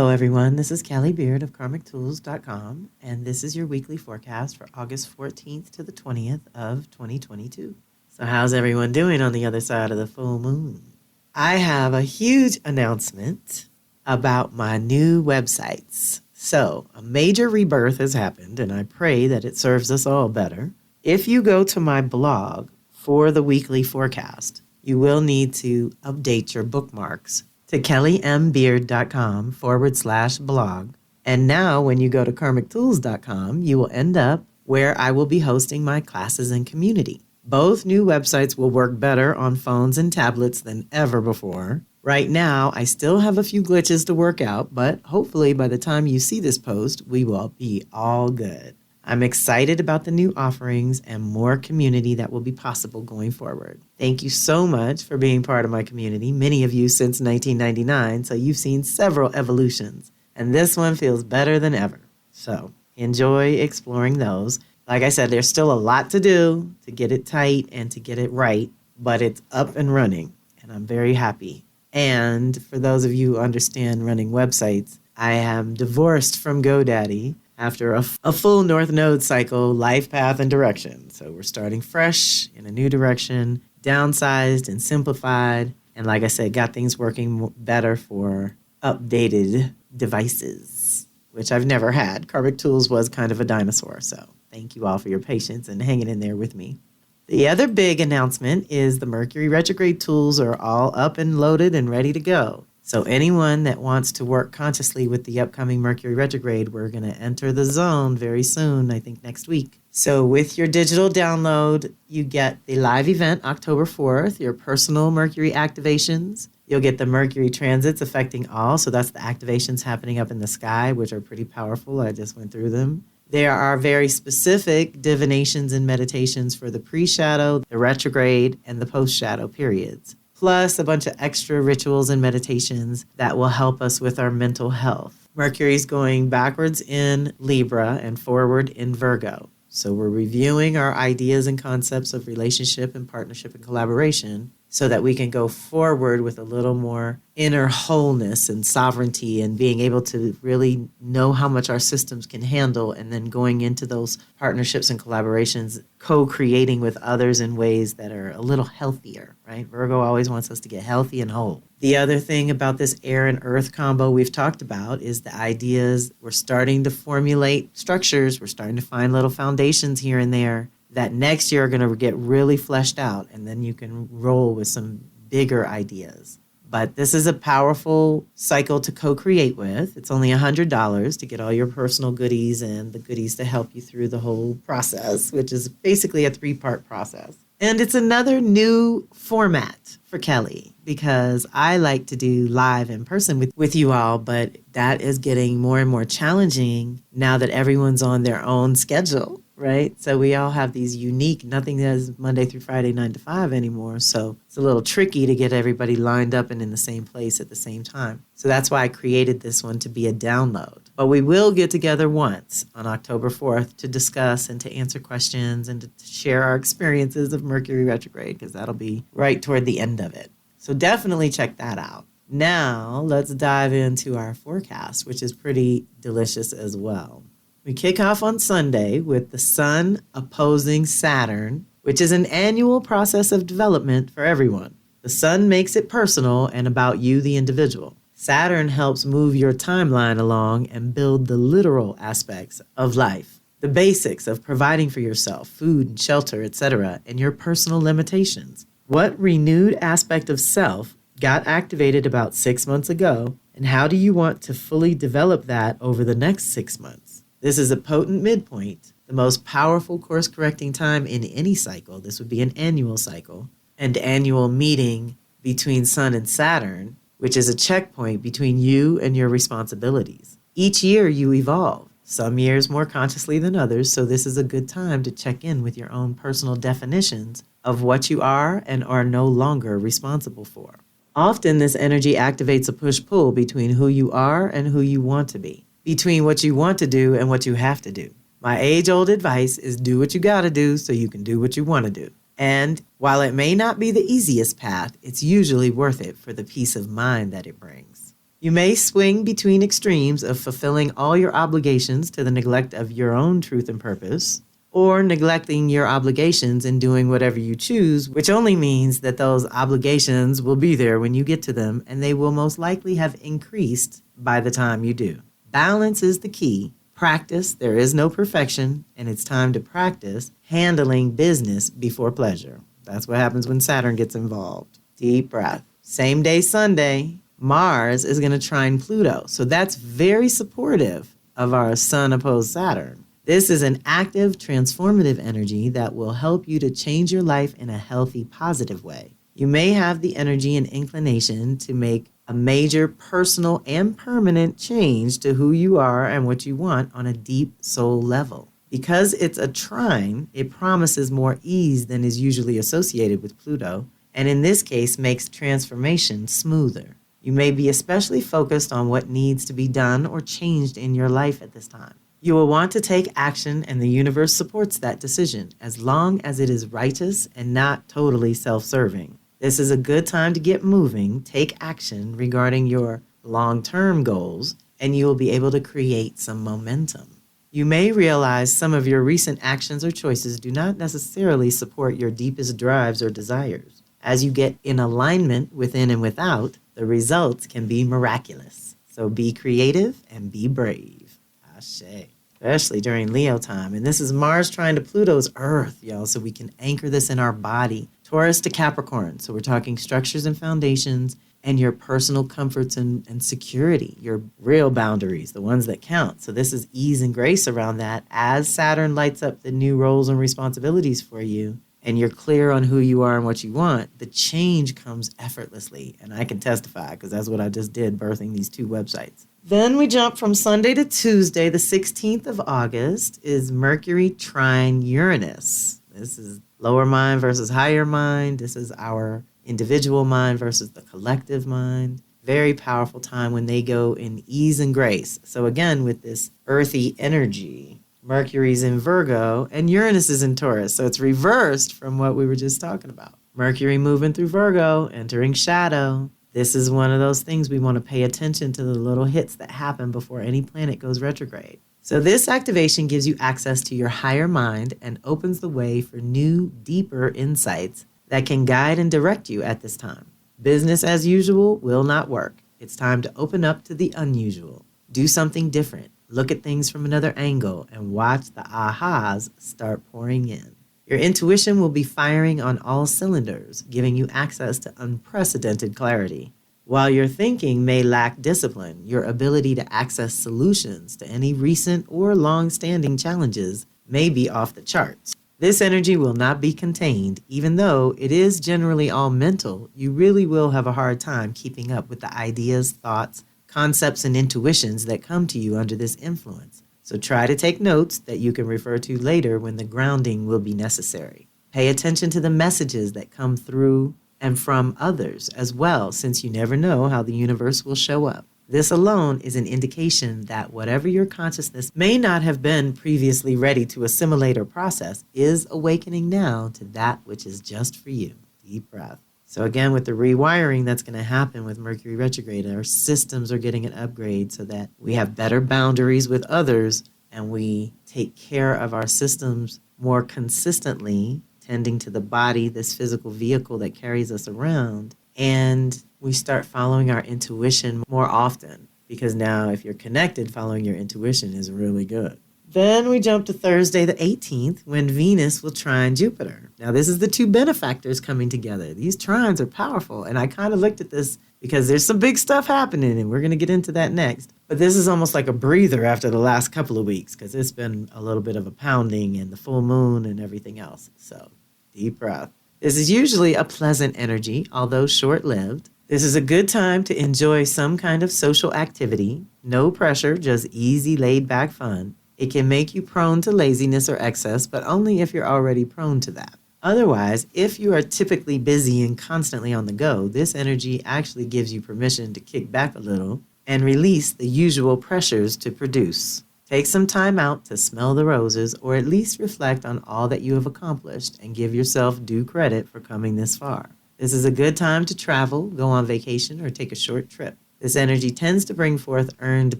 Hello, everyone. This is Kelly Beard of KarmicTools.com, and this is your weekly forecast for August 14th to the 20th of 2022. So how's everyone doing on the other side of the full moon? I have a huge announcement about my new websites. So a major rebirth has happened, and I pray that it serves us all better. If you go to my blog for the weekly forecast, you will need to update your bookmarks to kellymbeard.com/blog. And now when you go to karmictools.com, you will end up where I will be hosting my classes and community. Both new websites will work better on phones and tablets than ever before. Right now, I still have a few glitches to work out, but hopefully by the time you see this post, we will be all good. I'm excited about the new offerings and more community that will be possible going forward. Thank you so much for being part of my community, many of you since 1999, so you've seen several evolutions, and this one feels better than ever. So enjoy exploring those. Like I said, there's still a lot to do to get it tight and to get it right, but it's up and running, and I'm very happy. And for those of you who understand running websites, I am divorced from GoDaddy after a full North Node cycle, life path, and direction. So we're starting fresh in a new direction, downsized and simplified. And like I said, got things working better for updated devices, which I've never had. Karmic Tools was kind of a dinosaur. So thank you all for your patience and hanging in there with me. The other big announcement is the Mercury retrograde tools are all up and loaded and ready to go. So anyone that wants to work consciously with the upcoming Mercury retrograde, we're going to enter the zone very soon, I think next week. So with your digital download, you get the live event October 4th, your personal Mercury activations. You'll get the Mercury transits affecting all. So that's the activations happening up in the sky, which are pretty powerful. I just went through them. There are very specific divinations and meditations for the pre-shadow, the retrograde, and the post-shadow periods, plus a bunch of extra rituals and meditations that will help us with our mental health. Mercury's going backwards in Libra and forward in Virgo. So we're reviewing our ideas and concepts of relationship and partnership and collaboration so that we can go forward with a little more inner wholeness and sovereignty and being able to really know how much our systems can handle, and then going into those partnerships and collaborations, co-creating with others in ways that are a little healthier, right? Virgo always wants us to get healthy and whole. The other thing about this air and earth combo we've talked about is the ideas. We're starting to formulate structures. We're starting to find little foundations here and there that next year are going to get really fleshed out, and then you can roll with some bigger ideas. But this is a powerful cycle to co-create with. It's only $100 to get all your personal goodies and the goodies to help you through the whole process, which is basically a 3-part process. And it's another new format for Kelly because I like to do live in person with you all, but that is getting more and more challenging now that everyone's on their own schedule, right? So we all have these unique, nothing is Monday through Friday, 9 to 5 anymore. So it's a little tricky to get everybody lined up and in the same place at the same time. So that's why I created this one to be a download. But we will get together once on October 4th to discuss and to answer questions and to share our experiences of Mercury retrograde, because that'll be right toward the end of it. So definitely check that out. Now let's dive into our forecast, which is pretty delicious as well. We kick off on Sunday with the Sun opposing Saturn, which is an annual process of development for everyone. The Sun makes it personal and about you, the individual. Saturn helps move your timeline along and build the literal aspects of life, the basics of providing for yourself, food and shelter, etc., and your personal limitations. What renewed aspect of self got activated about 6 months ago, and how do you want to fully develop that over the next 6 months? This is a potent midpoint, the most powerful course-correcting time in any cycle. This would be an annual cycle, and annual meeting between Sun and Saturn, which is a checkpoint between you and your responsibilities. Each year you evolve, some years more consciously than others, so this is a good time to check in with your own personal definitions of what you are and are no longer responsible for. Often this energy activates a push-pull between who you are and who you want to be, between what you want to do and what you have to do. My age-old advice is do what you gotta do so you can do what you want to do. And while it may not be the easiest path, it's usually worth it for the peace of mind that it brings. You may swing between extremes of fulfilling all your obligations to the neglect of your own truth and purpose, or neglecting your obligations and doing whatever you choose, which only means that those obligations will be there when you get to them, and they will most likely have increased by the time you do. Balance is the key. Practice, there is no perfection, and it's time to practice handling business before pleasure. That's what happens when Saturn gets involved. Deep breath. Same day Sunday, Mars is going to trine Pluto. So that's very supportive of our Sun opposed Saturn. This is an active, transformative energy that will help you to change your life in a healthy, positive way. You may have the energy and inclination to make a major personal and permanent change to who you are and what you want on a deep soul level. Because it's a trine, it promises more ease than is usually associated with Pluto, and in this case makes transformation smoother. You may be especially focused on what needs to be done or changed in your life at this time. You will want to take action, and the universe supports that decision as long as it is righteous and not totally self-serving. This is a good time to get moving, take action regarding your long-term goals, and you will be able to create some momentum. You may realize some of your recent actions or choices do not necessarily support your deepest drives or desires. As you get in alignment within and without, the results can be miraculous. So be creative and be brave. Ashe. Especially during Leo time. And this is Mars trying to Pluto's Earth, y'all, so we can anchor this in our body. Taurus to Capricorn. So we're talking structures and foundations and your personal comforts and security, your real boundaries, the ones that count. So this is ease and grace around that as Saturn lights up the new roles and responsibilities for you. And you're clear on who you are and what you want, the change comes effortlessly. And I can testify because that's what I just did birthing these two websites. Then we jump from Sunday to Tuesday, the 16th of August, is Mercury trine Uranus. This is lower mind versus higher mind. This is our individual mind versus the collective mind. Very powerful time when they go in ease and grace. So again, with this earthy energy, Mercury's in Virgo and Uranus is in Taurus. So it's reversed from what we were just talking about. Mercury moving through Virgo, entering shadow. This is one of those things we want to pay attention to, the little hits that happen before any planet goes retrograde. So this activation gives you access to your higher mind and opens the way for new, deeper insights that can guide and direct you at this time. Business as usual will not work. It's time to open up to the unusual. Do something different. Look at things from another angle and watch the ahas start pouring in. Your intuition will be firing on all cylinders, giving you access to unprecedented clarity. While your thinking may lack discipline, your ability to access solutions to any recent or long-standing challenges may be off the charts. This energy will not be contained. Even though it is generally all mental, you really will have a hard time keeping up with the ideas, thoughts, concepts, and intuitions that come to you under this influence. So try to take notes that you can refer to later when the grounding will be necessary. Pay attention to the messages that come through and from others as well, since you never know how the universe will show up. This alone is an indication that whatever your consciousness may not have been previously ready to assimilate or process is awakening now to that which is just for you. Deep breath. So again, with the rewiring that's going to happen with Mercury retrograde, our systems are getting an upgrade so that we have better boundaries with others and we take care of our systems more consistently, tending to the body, this physical vehicle that carries us around. And we start following our intuition more often because now if you're connected, following your intuition is really good. Then we jump to Thursday the 18th when Venus will trine Jupiter. Now this is the two benefactors coming together. These trines are powerful, and I kind of looked at this because there's some big stuff happening and we're going to get into that next. But this is almost like a breather after the last couple of weeks because it's been a little bit of a pounding and the full moon and everything else. So deep breath. This is usually a pleasant energy, although short-lived. This is a good time to enjoy some kind of social activity. No pressure, just easy, laid-back fun. It can make you prone to laziness or excess, but only if you're already prone to that. Otherwise, if you are typically busy and constantly on the go, this energy actually gives you permission to kick back a little and release the usual pressures to produce. Take some time out to smell the roses or at least reflect on all that you have accomplished and give yourself due credit for coming this far. This is a good time to travel, go on vacation, or take a short trip. This energy tends to bring forth earned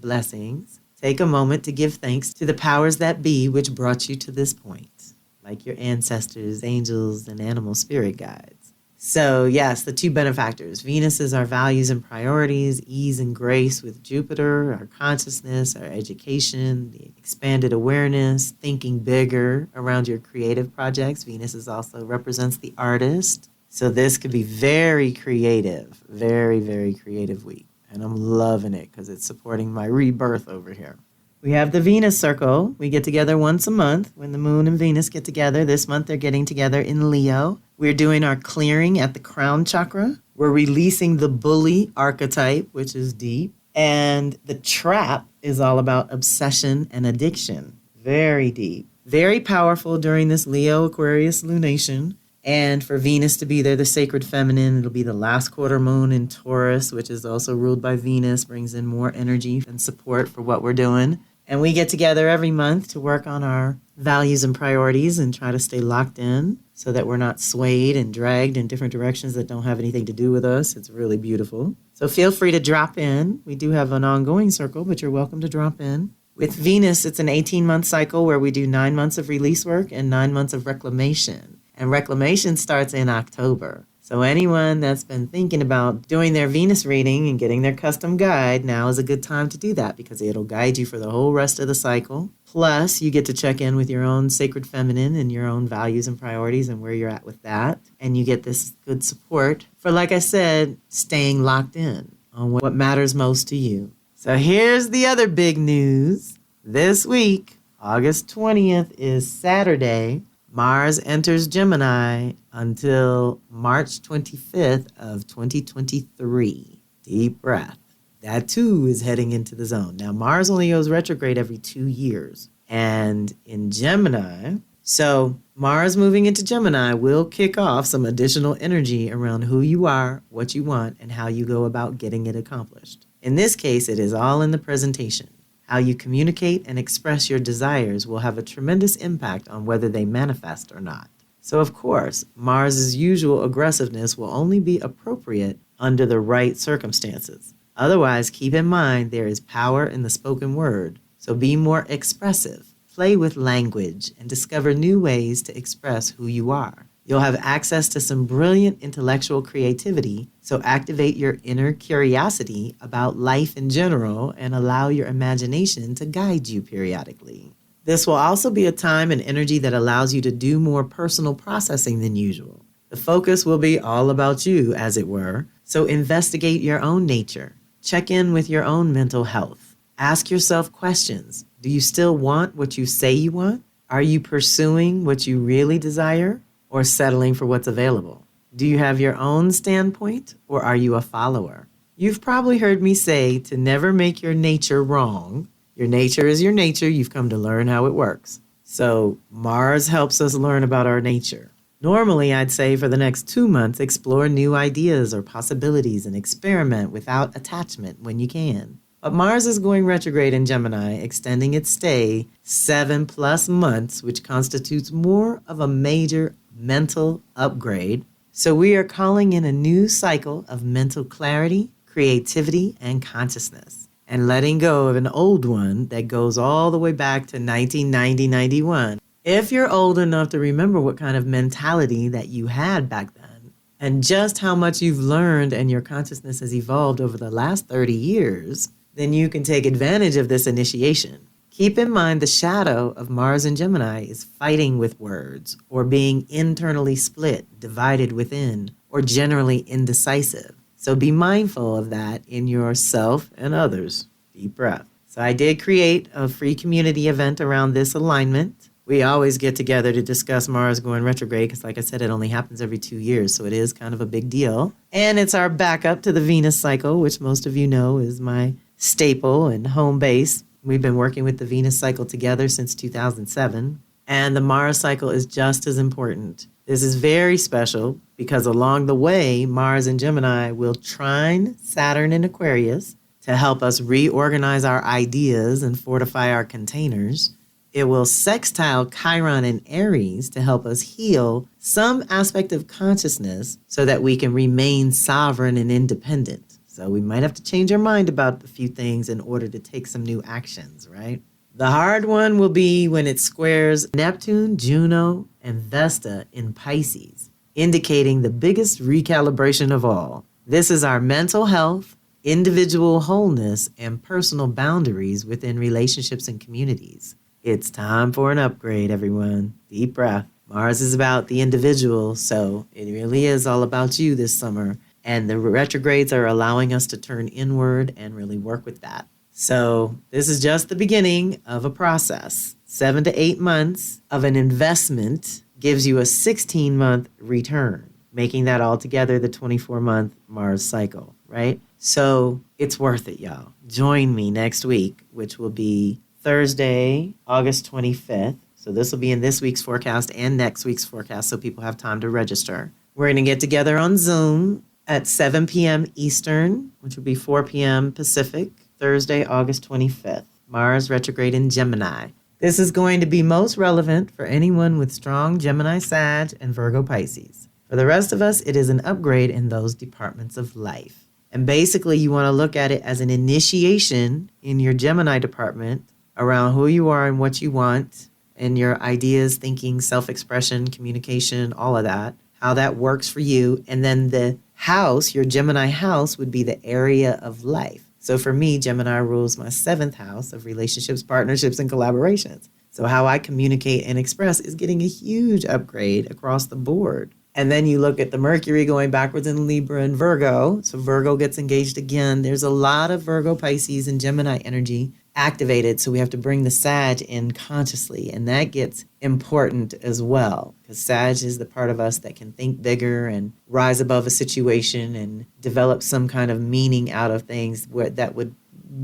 blessings. Take a moment to give thanks to the powers that be which brought you to this point, like your ancestors, angels, and animal spirit guides. So yes, the two benefactors. Venus is our values and priorities, ease and grace with Jupiter, our consciousness, our education, the expanded awareness, thinking bigger around your creative projects. Venus is also represents the artist. So this could be very creative, very, very creative week. And I'm loving it because it's supporting my rebirth over here. We have the Venus circle. We get together once a month when the moon and Venus get together. This month they're getting together in Leo. We're doing our clearing at the crown chakra. We're releasing the bully archetype, which is deep. And the trap is all about obsession and addiction. Very deep. Very powerful during this Leo Aquarius lunation. And for Venus to be there, the sacred feminine, it'll be the last quarter moon in Taurus, which is also ruled by Venus, brings in more energy and support for what we're doing. And we get together every month to work on our values and priorities and try to stay locked in so that we're not swayed and dragged in different directions that don't have anything to do with us. It's really beautiful. So feel free to drop in. We do have an ongoing circle, but you're welcome to drop in. With Venus, it's an 18-month cycle where we do 9 months of release work and 9 months of reclamation. And reclamation starts in October. So anyone that's been thinking about doing their Venus reading and getting their custom guide, now is a good time to do that because it'll guide you for the whole rest of the cycle. Plus, you get to check in with your own sacred feminine and your own values and priorities and where you're at with that. And you get this good support for, like I said, staying locked in on what matters most to you. So here's the other big news. This week, August 20th is Saturday. Mars enters Gemini until March 25th of 2023. Deep breath. That too is heading into the zone. Now, Mars only goes retrograde every 2 years. And in Gemini, so Mars moving into Gemini will kick off some additional energy around who you are, what you want, and how you go about getting it accomplished. In this case, it is all in the presentation. How you communicate and express your desires will have a tremendous impact on whether they manifest or not. So, of course, Mars's usual aggressiveness will only be appropriate under the right circumstances. Otherwise, keep in mind there is power in the spoken word, so be more expressive, play with language, and discover new ways to express who you are. You'll have access to some brilliant intellectual creativity, so activate your inner curiosity about life in general and allow your imagination to guide you periodically. This will also be a time and energy that allows you to do more personal processing than usual. The focus will be all about you, as it were, so investigate your own nature. Check in with your own mental health. Ask yourself questions. Do you still want what you say you want? Are you pursuing what you really desire? Or settling for what's available? Do you have your own standpoint, or are you a follower? You've probably heard me say to never make your nature wrong. Your nature is your nature. You've come to learn how it works. So Mars helps us learn about our nature. Normally, I'd say for the next 2 months, explore new ideas or possibilities and experiment without attachment when you can. But Mars is going retrograde in Gemini, extending its stay 7+ months, which constitutes more of a major mental upgrade. So we are calling in a new cycle of mental clarity, creativity, and consciousness, and letting go of an old one that goes all the way back to 1990-91. If you're old enough to remember what kind of mentality that you had back then, and just how much you've learned and your consciousness has evolved over the last 30 years, then you can take advantage of this initiation. Keep in mind the shadow of Mars and Gemini is fighting with words, or being internally split, divided within, or generally indecisive. So be mindful of that in yourself and others. Deep breath. So I did create a free community event around this alignment. We always get together to discuss Mars going retrograde because, like I said, it only happens every 2 years, so it is kind of a big deal. And it's our backup to the Venus cycle, which most of you know is my staple and home base. We've been working with the Venus cycle together since 2007, and the Mars cycle is just as important. This is very special because along the way, Mars and Gemini will trine Saturn in Aquarius to help us reorganize our ideas and fortify our containers. It will sextile Chiron in Aries to help us heal some aspect of consciousness so that we can remain sovereign and independent. So we might have to change our mind about a few things in order to take some new actions, right? The hard one will be when it squares Neptune, Juno, and Vesta in Pisces, indicating the biggest recalibration of all. This is our mental health, individual wholeness, and personal boundaries within relationships and communities. It's time for an upgrade, everyone. Deep breath. Mars is about the individual, so it really is all about you this summer. And the retrogrades are allowing us to turn inward and really work with that. So this is just the beginning of a process. 7 to 8 months of an investment gives you a 16-month return, making that altogether the 24-month Mars cycle, right? So it's worth it, y'all. Join me next week, which will be Thursday, August 25th. So this will be in this week's forecast and next week's forecast, so people have time to register. We're going to get together on Zoom at 7 p.m. Eastern, which will be 4 p.m. Pacific, Thursday, August 25th. Mars retrograde in Gemini. This is going to be most relevant for anyone with strong Gemini, Sag, and Virgo, Pisces. For the rest of us, it is an upgrade in those departments of life. And basically, you want to look at it as an initiation in your Gemini department around who you are and what you want, and your ideas, thinking, self-expression, communication, all of that, how that works for you. And then the house, your Gemini house, would be the area of life. So for me, Gemini rules my 7th house of relationships, partnerships, and collaborations. So how I communicate and express is getting a huge upgrade across the board. And then you look at the Mercury going backwards in Libra and Virgo. So Virgo gets engaged again. There's a lot of Virgo, Pisces, and Gemini energy activated. So we have to bring the Sag in consciously. And that gets important as well, because Sag is the part of us that can think bigger and rise above a situation and develop some kind of meaning out of things that would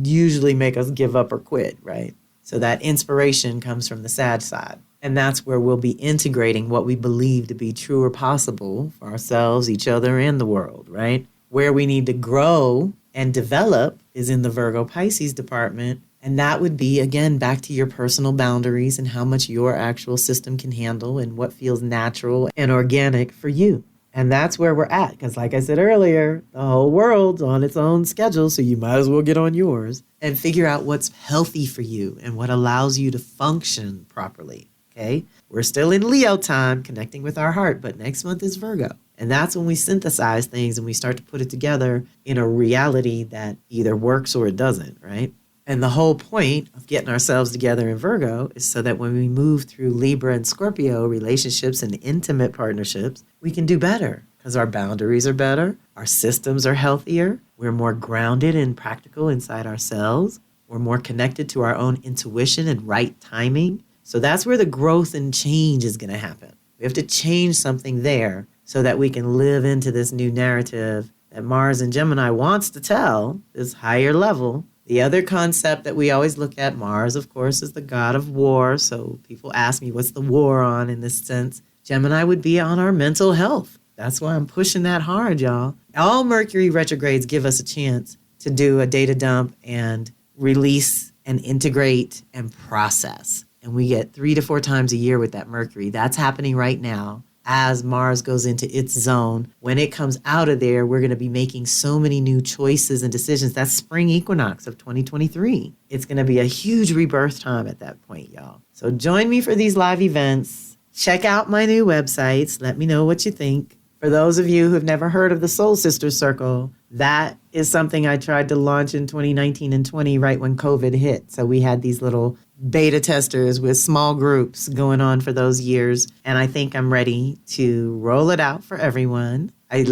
usually make us give up or quit, right? So that inspiration comes from the Sag side. And that's where we'll be integrating what we believe to be true or possible for ourselves, each other, and the world, right? Where we need to grow and develop is in the Virgo Pisces department. And that would be, again, back to your personal boundaries and how much your actual system can handle and what feels natural and organic for you. And that's where we're at. Because like I said earlier, the whole world's on its own schedule, so you might as well get on yours and figure out what's healthy for you and what allows you to function properly. Okay, we're still in Leo time, connecting with our heart, but next month is Virgo. And that's when we synthesize things and we start to put it together in a reality that either works or it doesn't, right? And the whole point of getting ourselves together in Virgo is so that when we move through Libra and Scorpio relationships and intimate partnerships, we can do better because our boundaries are better, our systems are healthier, we're more grounded and practical inside ourselves, we're more connected to our own intuition and right timing. So that's where the growth and change is going to happen. We have to change something there so that we can live into this new narrative that Mars and Gemini wants to tell, this higher level. The other concept that we always look at, Mars, of course, is the god of war. So people ask me, what's the war on in this sense? Gemini would be on our mental health. That's why I'm pushing that hard, y'all. All Mercury retrogrades give us a chance to do a data dump and release and integrate and process. And we get 3 to 4 times a year with that Mercury. That's happening right now as Mars goes into its zone. When it comes out of there, we're going to be making so many new choices and decisions. That's spring equinox of 2023. It's going to be a huge rebirth time at that point, y'all. So join me for these live events. Check out my new websites. Let me know what you think. For those of you who have never heard of the Soul Sisters Circle, that is something I tried to launch in 2019 and 20 right when COVID hit. So we had these little beta testers with small groups going on for those years. And I think I'm ready to roll it out for everyone. I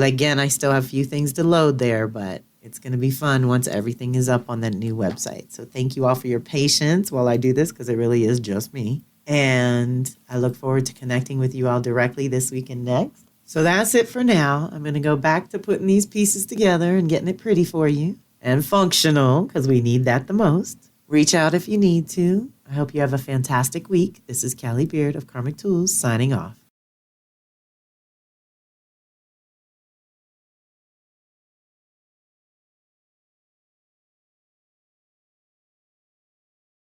still have a few things to load there, but it's going to be fun once everything is up on that new website. So thank you all for your patience while I do this, because it really is just me. And I look forward to connecting with you all directly this week and next. So that's it for now. I'm going to go back to putting these pieces together and getting it pretty for you and functional, because we need that the most. Reach out if you need to. I hope you have a fantastic week. This is Callie Beard of Karmic Tools signing off.